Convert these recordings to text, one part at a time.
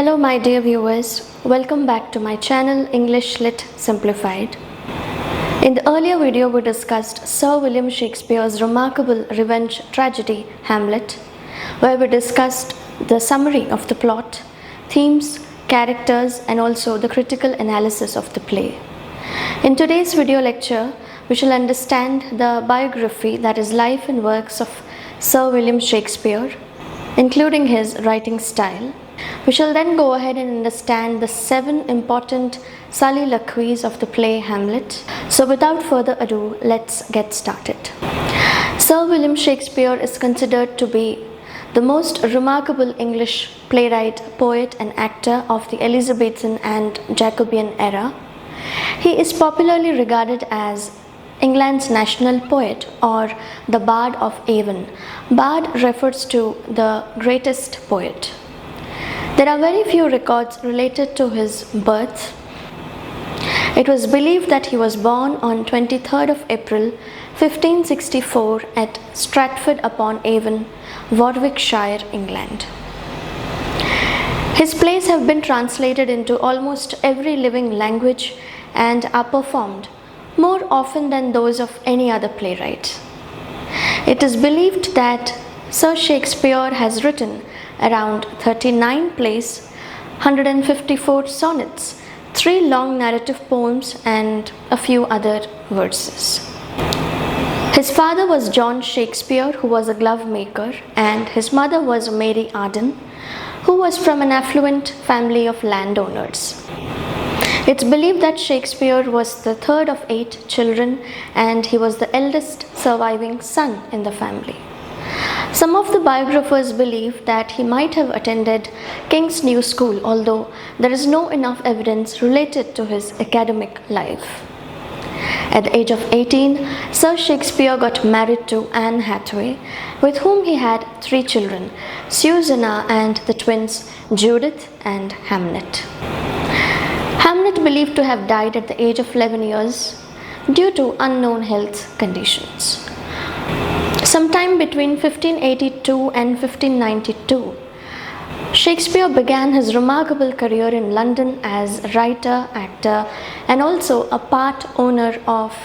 Hello my dear viewers, welcome back to my channel English Lit Simplified. In the earlier video we discussed Sir William Shakespeare's remarkable revenge tragedy Hamlet, where we discussed the summary of the plot, themes, characters and also the critical analysis of the play. In today's video lecture, we shall understand the biography, that is life and works of Sir William Shakespeare, including his writing style. We shall then go ahead and understand the 7 important soliloquies of the play Hamlet. So without further ado, let's get started. Sir William Shakespeare is considered to be the most remarkable English playwright, poet and actor of the Elizabethan and Jacobean era. He is popularly regarded as England's national poet or the Bard of Avon. Bard refers to the greatest poet. There are very few records related to his birth. It was believed that he was born on 23rd of April 1564 at Stratford-upon-Avon, Warwickshire, England. His plays have been translated into almost every living language and are performed more often than those of any other playwright. It is believed that Sir Shakespeare has written around 39 plays, 154 sonnets, 3 long narrative poems and a few other verses. His father was John Shakespeare, who was a glove maker, and his mother was Mary Arden, who was from an affluent family of landowners. It's believed that Shakespeare was the third of 8 children and he was the eldest surviving son in the family. Some of the biographers believe that he might have attended King's New School, although there is no enough evidence related to his academic life. At the age of 18, Sir Shakespeare got married to Anne Hathaway, with whom he had 3 children, Susanna and the twins Judith and Hamlet. Hamlet believed to have died at the age of 11 years due to unknown health conditions. Sometime between 1582 and 1592, Shakespeare began his remarkable career in London as a writer, actor, and also a part owner of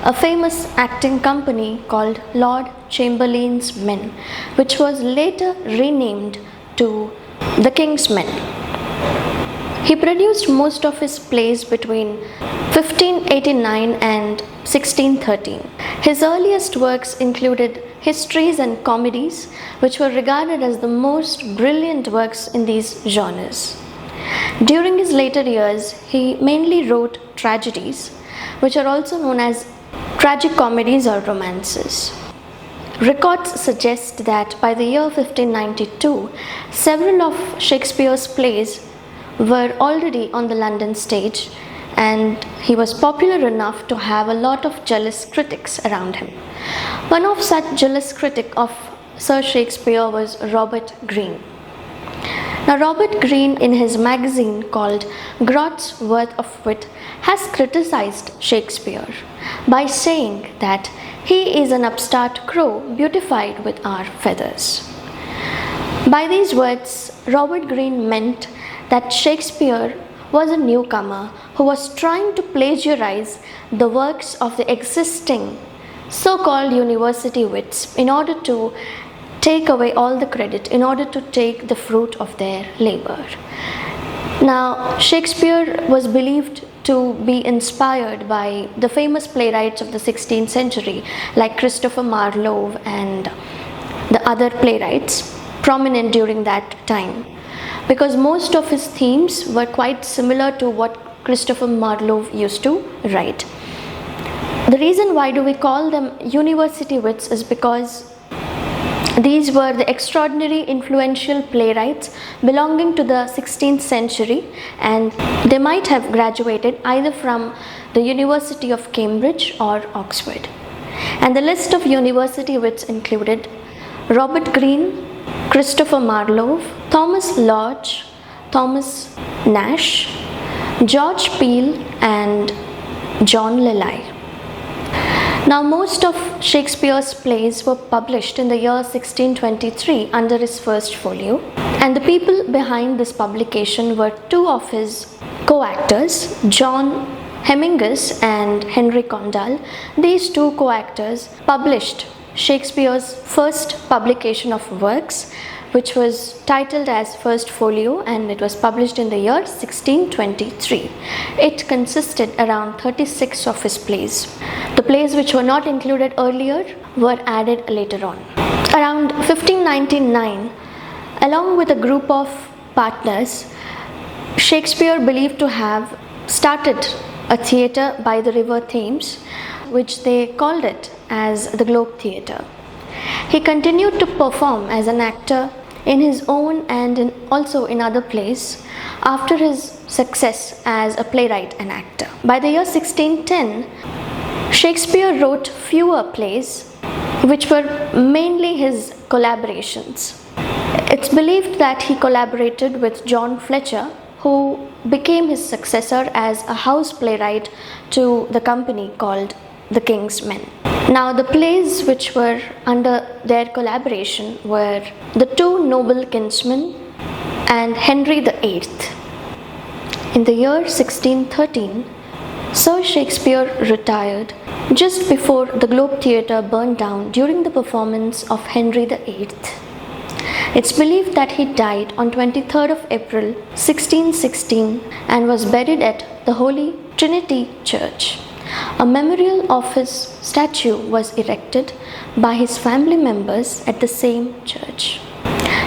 a famous acting company called Lord Chamberlain's Men, which was later renamed to The King's Men. He produced most of his plays between 1589 and 1613. His earliest works included histories and comedies, which were regarded as the most brilliant works in these genres. During his later years, he mainly wrote tragedies, which are also known as tragic comedies or romances. Records suggest that by the year 1592, several of Shakespeare's plays were already on the London stage, and he was popular enough to have a lot of jealous critics around him. One of such jealous critics of Sir Shakespeare was Robert Greene. Now, Robert Greene, in his magazine called Grott's Worth of Wit, has criticized Shakespeare by saying that he is an upstart crow beautified with our feathers. By these words, Robert Greene meant that Shakespeare was a newcomer who was trying to plagiarize the works of the existing so-called university wits in order to take away all the credit, in order to take the fruit of their labor. Now, Shakespeare was believed to be inspired by the famous playwrights of the 16th century like Christopher Marlowe and the other playwrights prominent during that time, because most of his themes were quite similar to what Christopher Marlowe used to write. The reason why do we call them university wits is because these were the extraordinary influential playwrights belonging to the 16th century, and they might have graduated either from the University of Cambridge or Oxford. And the list of university wits included Robert Greene, Christopher Marlowe, Thomas Lodge, Thomas Nash, George Peele and John Lilly. Now, most of Shakespeare's plays were published in the year 1623 under his first folio. And the people behind this publication were two of his co-actors, John Hemingway and Henry Condell. These two co-actors published Shakespeare's first publication of works, which was titled as First Folio, and it was published in the year 1623. It consisted around 36 of his plays. The plays which were not included earlier were added later on. Around 1599, along with a group of partners, Shakespeare believed to have started a theatre by the river Thames, which they called it as the Globe Theatre. He continued to perform as an actor in his own and also in other plays after his success as a playwright and actor. By the year 1610, Shakespeare wrote fewer plays, which were mainly his collaborations. It's believed that he collaborated with John Fletcher, who became his successor as a house playwright to the company called The King's Men. Now, the plays which were under their collaboration were The Two Noble Kinsmen and Henry VIII. In the year 1613, Sir Shakespeare retired just before the Globe Theatre burned down during the performance of Henry VIII. It's believed that he died on 23rd of April 1616 and was buried at the Holy Trinity Church. A memorial of his statue was erected by his family members at the same church.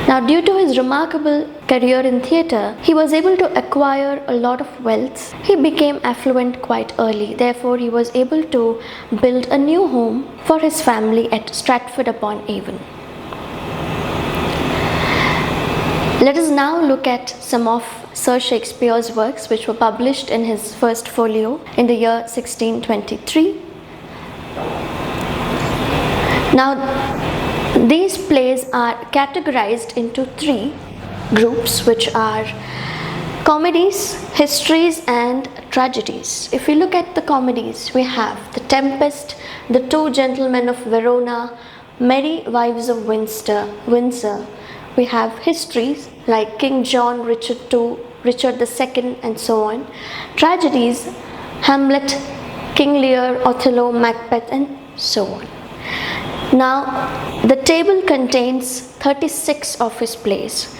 Now, due to his remarkable career in theatre, he was able to acquire a lot of wealth. He became affluent quite early. Therefore, he was able to build a new home for his family at Stratford-upon-Avon. Let us now look at some of Sir Shakespeare's works which were published in his first folio in the year 1623. Now, these plays are categorized into three groups, which are comedies, histories and tragedies. If we look at the comedies, we have The Tempest, The Two Gentlemen of Verona, Merry Wives of Windsor. We have histories like King John, Richard II, Richard II, and so on. Tragedies, Hamlet, King Lear, Othello, Macbeth, and so on. Now, the table contains 36 of his plays.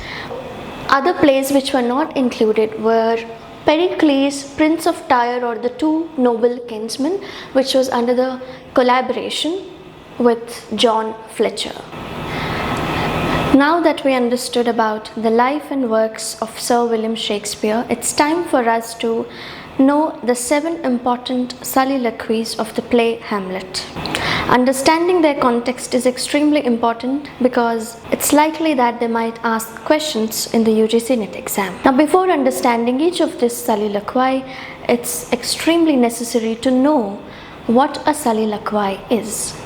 Other plays which were not included were Pericles, Prince of Tyre, or The Two Noble Kinsmen, which was under the collaboration with John Fletcher. Now that we understood about the life and works of Sir William Shakespeare, it's time for us to know the 7 important soliloquies of the play Hamlet. Understanding their context is extremely important because it's likely that they might ask questions in the UGC NET exam. Now, before understanding each of these soliloquy, it's extremely necessary to know what a soliloquy is.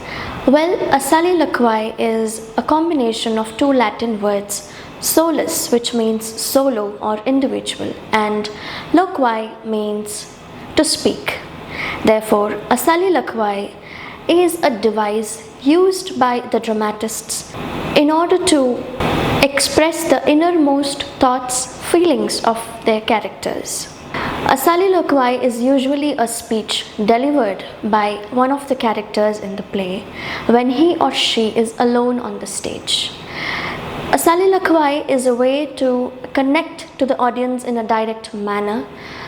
Well, a soliloquy is a combination of two Latin words, solus, which means solo or individual, and loqui means to speak. Therefore, a soliloquy is a device used by the dramatists in order to express the innermost thoughts, feelings of their characters. A soliloquy is usually a speech delivered by one of the characters in the play when he or she is alone on the stage. A soliloquy is a way to connect to the audience in a direct manner,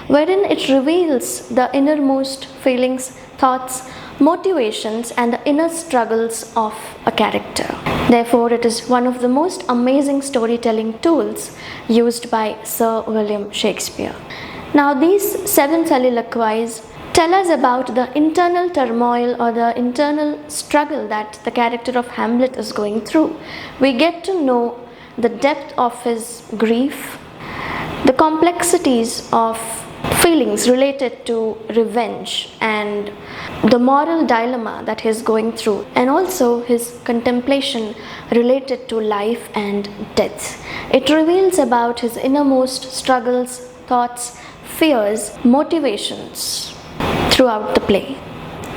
wherein it reveals the innermost feelings, thoughts, motivations, and the inner struggles of a character. Therefore, it is one of the most amazing storytelling tools used by Sir William Shakespeare. Now, these 7 soliloquies tell us about the internal turmoil or the internal struggle that the character of Hamlet is going through. We get to know the depth of his grief, the complexities of feelings related to revenge, and the moral dilemma that he is going through, and also his contemplation related to life and death. It reveals about his innermost struggles, thoughts, fears, motivations throughout the play.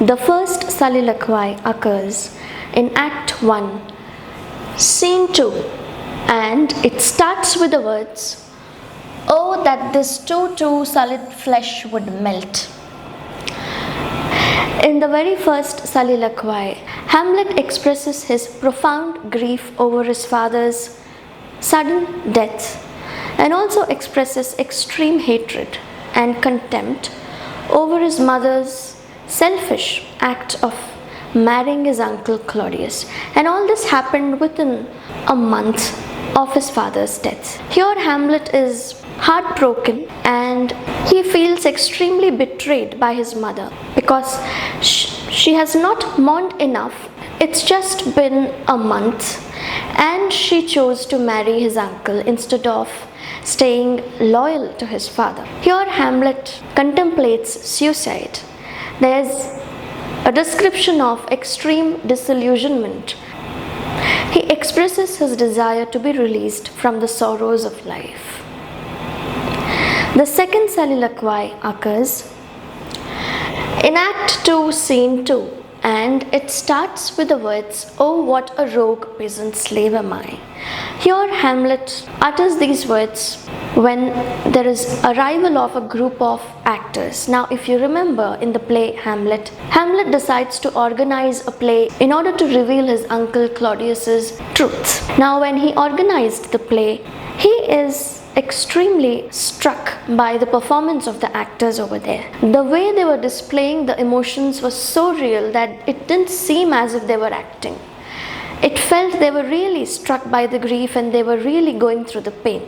The first soliloquy occurs in Act 1, Scene 2, And it starts with the words, "Oh, that this too solid flesh would melt." In the very first soliloquy, Hamlet expresses his profound grief over his father's sudden death and also expresses extreme hatred and contempt over his mother's selfish act of marrying his uncle Claudius. And all this happened within a month of his father's death. Here Hamlet is heartbroken and he feels extremely betrayed by his mother because she has not mourned enough. It's just been a month and she chose to marry his uncle instead of staying loyal to his father. Here Hamlet contemplates suicide. There's a description of extreme disillusionment. He expresses his desire to be released from the sorrows of life. The second soliloquy occurs in Act 2, Scene 2, and it starts with the words, "Oh, what a rogue peasant slave am I." Here Hamlet utters these words when there is arrival of a group of actors. Now, if you remember in the play Hamlet decides to organize a play in order to reveal his uncle Claudius's truth. Now, when he organized the play, he is extremely struck by the performance of the actors over there. The way they were displaying the emotions was so real that it didn't seem as if they were acting. It felt they were really struck by the grief and they were really going through the pain.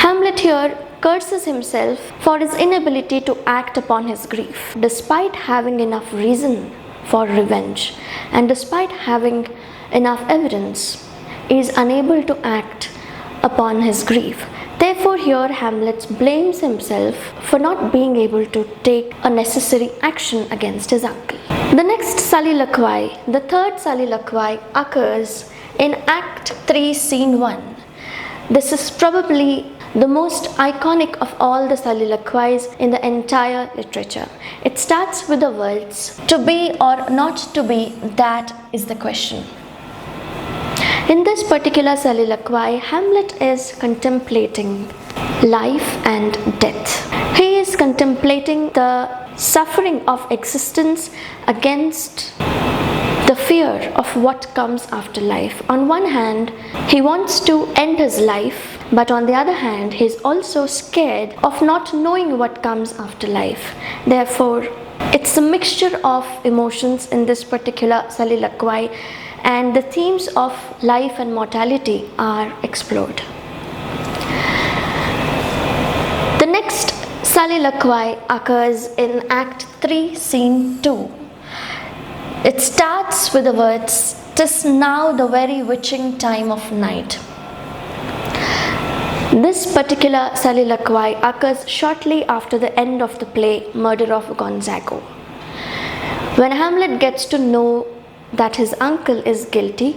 Hamlet here curses himself for his inability to act upon his grief, despite having enough reason for revenge and despite having enough evidence, he is unable to act upon his grief. Therefore, here Hamlet blames himself for not being able to take a necessary action against his uncle. The next soliloquy, the third soliloquy, occurs in Act 3, Scene 1. This is probably the most iconic of all the soliloquies in the entire literature. It starts with the words, "To be or not to be, that is the question." In this particular soliloquy, Hamlet is contemplating life and death. He is contemplating the suffering of existence against the fear of what comes after life. On one hand, he wants to end his life, but on the other hand, he is also scared of not knowing what comes after life. Therefore, it's a mixture of emotions in this particular soliloquy, and the themes of life and mortality are explored. The next soliloquy occurs in Act 3, Scene 2. It starts with the words, "'Tis now the very witching time of night." This particular soliloquy occurs shortly after the end of the play Murder of Gonzago. When Hamlet gets to know that his uncle is guilty,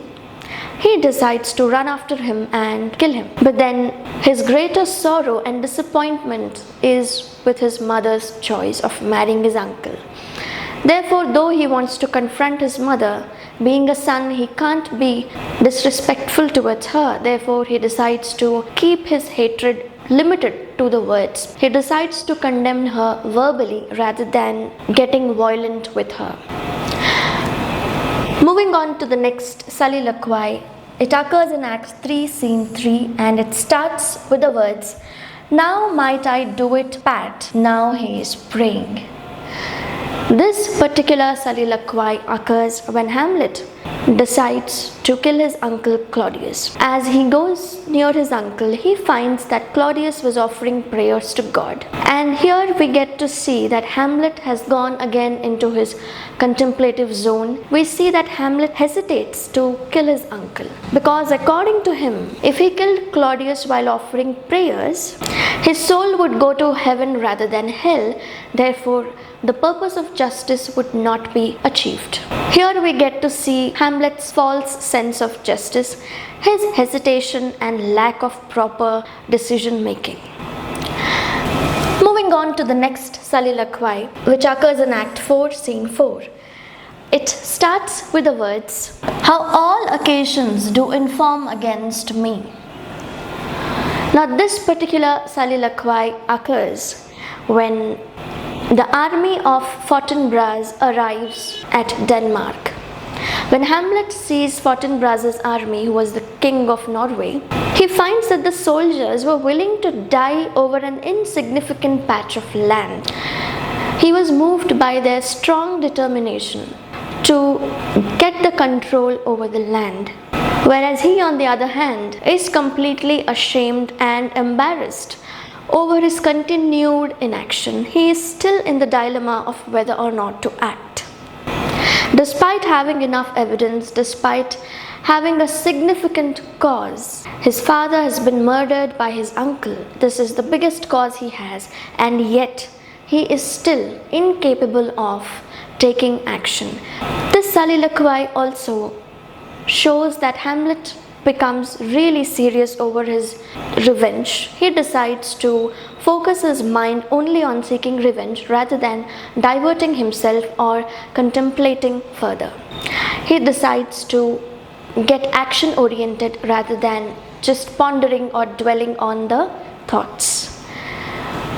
he decides to run after him and kill him. But then his greatest sorrow and disappointment is with his mother's choice of marrying his uncle. Therefore, though he wants to confront his mother, being a son, he can't be disrespectful towards her. Therefore, he decides to keep his hatred limited to the words. He decides to condemn her verbally rather than getting violent with her. Moving on to the next soliloquy, it occurs in Act 3, Scene 3, and it starts with the words, "Now might I do it, Pat, now he is praying." This particular soliloquy occurs when Hamlet decides to kill his uncle Claudius. As he goes near his uncle, he finds that Claudius was offering prayers to God. And here we get to see that Hamlet has gone again into his contemplative zone. We see that Hamlet hesitates to kill his uncle because according to him, if he killed Claudius while offering prayers, his soul would go to heaven rather than hell. Therefore, the purpose of justice would not be achieved. Here we get to see Hamlet's false sense of justice, his hesitation and lack of proper decision making. Moving on to the next soliloquy, which occurs in Act 4, Scene 4. It starts with the words, "How all occasions do inform against me." Now, this particular soliloquy occurs when the army of Fortinbras arrives at Denmark. When Hamlet sees Fortinbras's army, who was the king of Norway, he finds that the soldiers were willing to die over an insignificant patch of land. He was moved by their strong determination to get the control over the land, whereas he, on the other hand, is completely ashamed and embarrassed over his continued inaction. He is still in the dilemma of whether or not to act. Despite having enough evidence, despite having a significant cause, his father has been murdered by his uncle. This is the biggest cause he has, and yet he is still incapable of taking action. This soliloquy also shows that Hamlet becomes really serious over his revenge. He decides to focus his mind only on seeking revenge rather than diverting himself or contemplating further. He decides to get action oriented rather than just pondering or dwelling on the thoughts.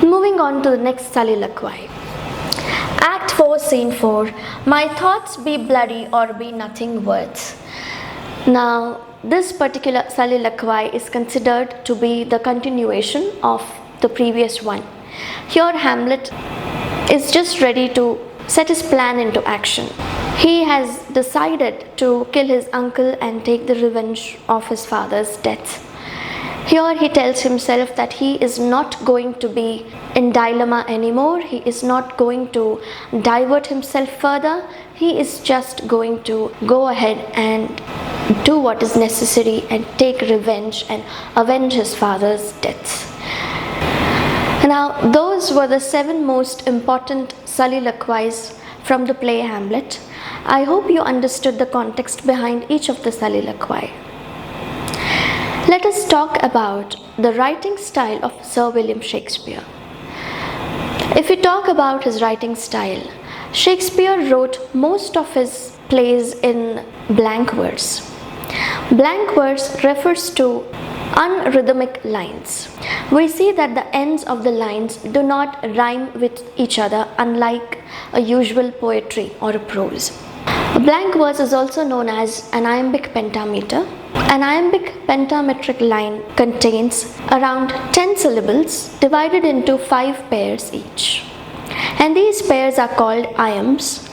Moving on to the next soliloquy. Act 4, Scene 4. My thoughts be bloody or be nothing worth. Now, this particular soliloquy is considered to be the continuation of the previous one. Here Hamlet is just ready to set his plan into action. He has decided to kill his uncle and take the revenge of his father's death. Here he tells himself that he is not going to be in dilemma anymore. He is not going to divert himself further. He is just going to go ahead and do what is necessary and take revenge and avenge his father's death. Now, those were the 7 most important soliloquies from the play Hamlet. I hope you understood the context behind each of the soliloquy. Let us talk about the writing style of Sir William Shakespeare. If we talk about his writing style, Shakespeare wrote most of his plays in blank verse. Blank verse refers to unrhythmic lines. We see that the ends of the lines do not rhyme with each other, unlike a usual poetry or a prose. A blank verse is also known as an iambic pentameter. An iambic pentametric line contains around 10 syllables divided into 5 pairs each. And these pairs are called iambs.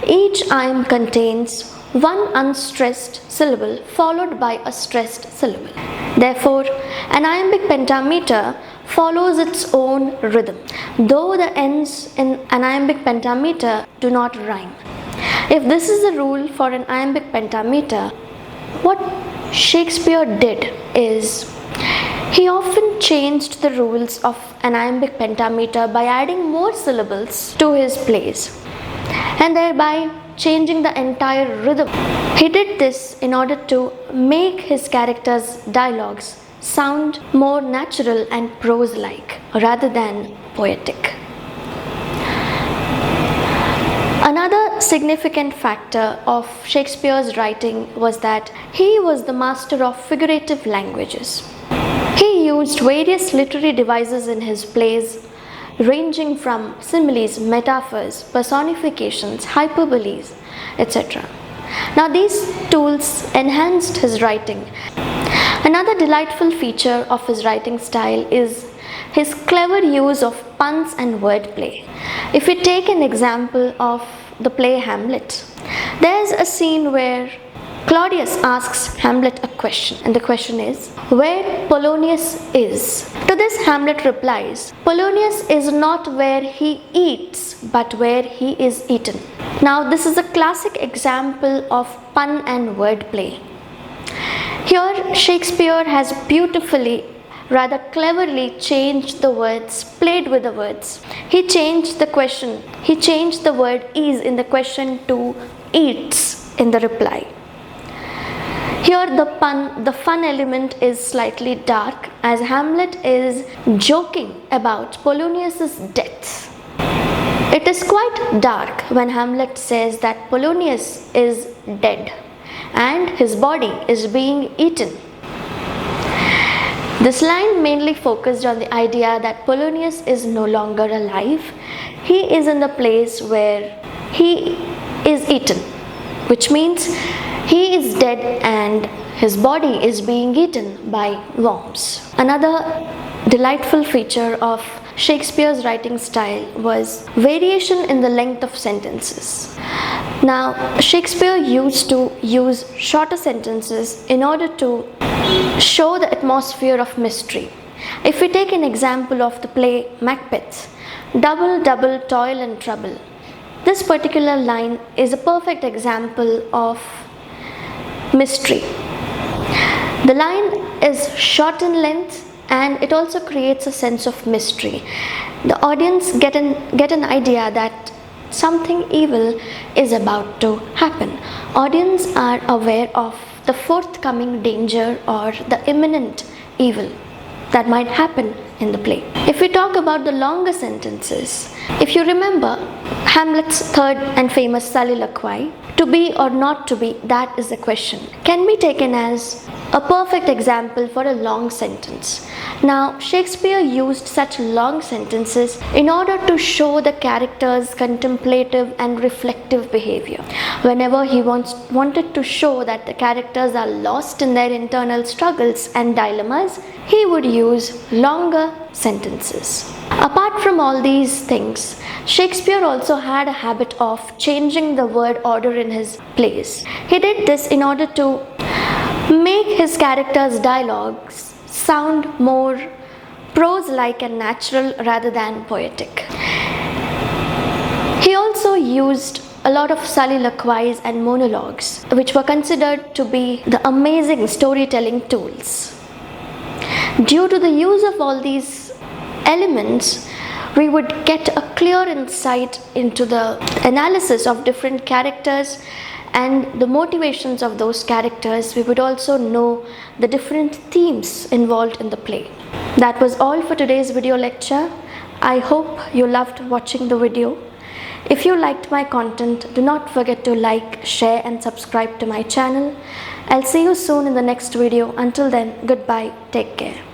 Each iamb contains one unstressed syllable followed by a stressed syllable. Therefore, an iambic pentameter follows its own rhythm, though the ends in an iambic pentameter do not rhyme. If this is the rule for an iambic pentameter, what Shakespeare did is he often changed the rules of an iambic pentameter by adding more syllables to his plays and thereby changing the entire rhythm. He did this in order to make his characters' dialogues sound more natural and prose-like rather than poetic. Another significant factor of Shakespeare's writing was that he was the master of figurative languages. He used various literary devices in his plays, ranging from similes, metaphors, personifications, hyperboles, etc. Now, these tools enhanced his writing. Another delightful feature of his writing style is his clever use of puns and wordplay. If we take an example of the play Hamlet, there's a scene where Claudius asks Hamlet a question, and the question is, where Polonius is. To this Hamlet replies, Polonius is not where he eats, but where he is eaten. Now, this is a classic example of pun and wordplay. Here, Shakespeare has beautifully, rather cleverly changed the words, played with the words. He changed the question. He changed the word is in the question to eats in the reply. Here the fun element is slightly dark, as Hamlet is joking about Polonius's death. It is quite dark when Hamlet says that Polonius is dead and his body is being eaten. This line mainly focused on the idea that Polonius is no longer alive. He is in the place where he is eaten, which means he is dead and his body is being eaten by worms. Another delightful feature of Shakespeare's writing style was variation in the length of sentences. Now, Shakespeare used to use shorter sentences in order to show the atmosphere of mystery. If we take an example of the play Macbeth, double, double, toil and trouble. This particular line is a perfect example of mystery. The line is short in length and it also creates a sense of mystery. The audience get an idea that something evil is about to happen. Audience are aware of the forthcoming danger or the imminent evil that might happen in the play. If we talk about the longer sentences, if you remember Hamlet's third and famous soliloquy, to be or not to be, that is the question, can be taken as a perfect example for a long sentence. Now, Shakespeare used such long sentences in order to show the characters' contemplative and reflective behavior. Whenever he wanted to show that the characters are lost in their internal struggles and dilemmas, he would use longer sentences. Apart from all these things, Shakespeare also had a habit of changing the word order in his plays. He did this in order to make his characters' dialogues sound more prose-like and natural rather than poetic. He also used a lot of soliloquies and monologues, which were considered to be the amazing storytelling tools. Due to the use of all these elements, we would get a clear insight into the analysis of different characters and the motivations of those characters. We would also know the different themes involved in the play. That was all for today's video lecture. I hope you loved watching the video. If you liked my content, do not forget to like, share and subscribe to my channel. I'll see you soon in the next video. Until then, goodbye, take care.